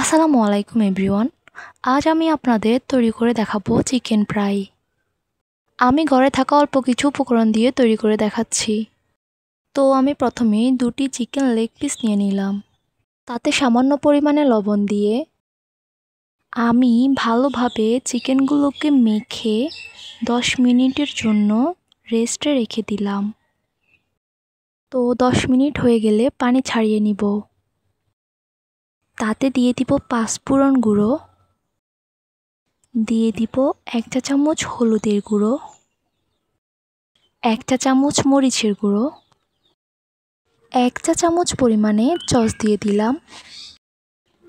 আসসালামু আলাইকুম এভরিওয়ান। আজ আমি আপনাদের তৈরি করে দেখাবো চিকেন ফ্রাই। আমি ঘরে থাকা অল্প কিছু উপকরণ দিয়ে তৈরি করে দেখাচ্ছি। তো আমি প্রথমে 2টি চিকেন লেগ পিস নিয়ে নিলাম। তাতে সামান্য পরিমাণে লবণ দিয়ে আমি ভালোভাবে চিকেনগুলোকে মেখে 10 মিনিটের জন্য রেস্টে রেখে দিলাম। তো 10 মিনিট হয়ে গেলে পানি ছাড়িয়ে নিব। তাতে দিয়ে দিব পাঁচফোড়ন গুঁড়ো, দিয়ে দিব 1 চা চামচ হলুদের গুঁড়ো, 1 চা চামচ মরিচের গুঁড়ো, 1 চা চামচ পরিমাণে সস দিয়ে দিলাম।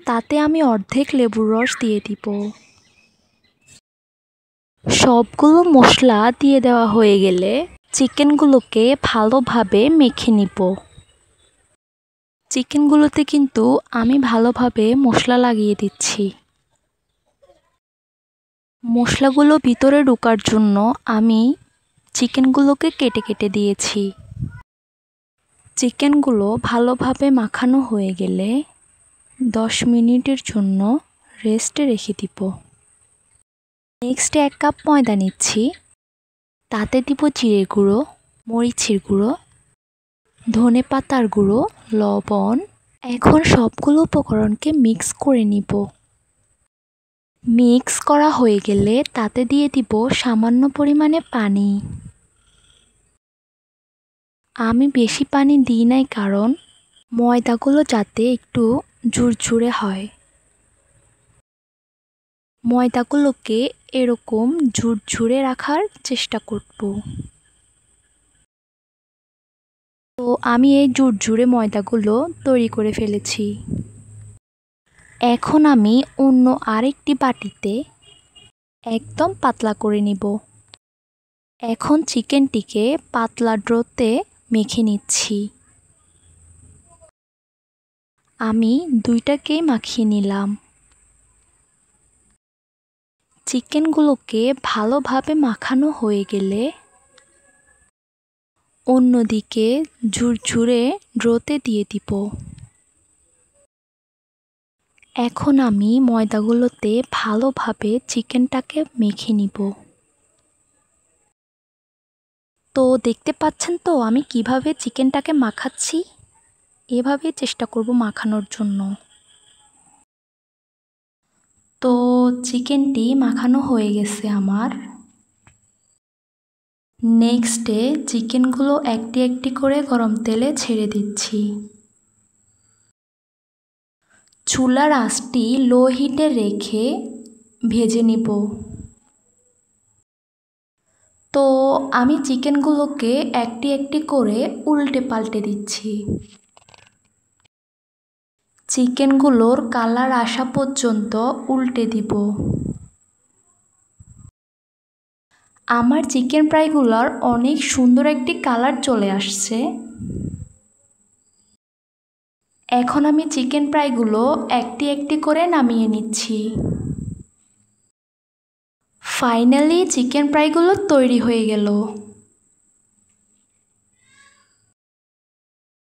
তাতে আমি অর্ধেক লেবুর রস দিয়ে দিব। সবগুলো মশলা দিয়ে দেওয়া হয়ে গেলে চিকেনগুলোকে ভালোভাবে মেখে নিব। চিকেনগুলোতে কিন্তু আমি ভালোভাবে মশলা লাগিয়ে দিচ্ছি। মশলাগুলো ভিতরে ঢোকার জন্য আমি চিকেনগুলোকে কেটে কেটে দিয়েছি। চিকেনগুলো ভালোভাবে মাখানো হয়ে গেলে 10 মিনিটের জন্য রেস্টে রেখে দিব। নেক্সটে 1 কাপ ময়দা নিচ্ছি। তাতে দিব জিরে গুঁড়ো, মরিচের গুঁড়ো, ধনে পাতার গুঁড়ো, লবণ। এখন সবগুলো উপকরণকে মিক্স করে নিব। মিক্স করা হয়ে গেলে তাতে দিয়ে দিব সামান্য পরিমাণে পানি। আমি বেশি পানি দিই নাই কারণ ময়দাগুলো যাতে একটু ঝুরঝুরে হয়। ময়দাগুলোকে এরকম ঝুরঝুরে রাখার চেষ্টা করব। তো আমি এই ঝুরঝুরে ময়দাগুলো তৈরি করে ফেলেছি। এখন আমি অন্য আরেকটি বাটিতে একদম পাতলা করে নিব। এখন চিকেনটিকে পাতলা ডোতে মেখে নিচ্ছি। আমি দুইটাকেই মাখিয়ে নিলাম। চিকেনগুলোকে ভালোভাবে মাখানো হয়ে গেলে অন্যদিকে ঝুরঝুরে ডোতে দিয়ে দিব। এখন আমি ময়দাগুলোতে ভালোভাবে চিকেনটাকে মেখে নিব। তো দেখতে পাচ্ছেন তো আমি কিভাবে চিকেনটাকে মাখাচ্ছি। এভাবেই চেষ্টা করব মাখানোর জন্য। তো চিকেনটি মাখানো হয়ে গেছে আমার। নেক্সটে চিকেনগুলো একটি একটি করে গরম তেলে ছেড়ে দিচ্ছি। চুলার আঁচটি লো হিটে রেখে ভেজে নিব। তো আমি চিকেনগুলোকে একটি একটি করে উল্টে পাল্টে দিচ্ছি। চিকেনগুলোর কালার আসা পর্যন্ত উল্টে দিব। আমার চিকেন ফ্রাইগুলোর অনেক সুন্দর একটি কালার চলে আসছে। এখন আমি চিকেন ফ্রাইগুলো একটি একটি করে নামিয়ে নিচ্ছি। ফাইনালি চিকেন ফ্রাইগুলো তৈরি হয়ে গেল।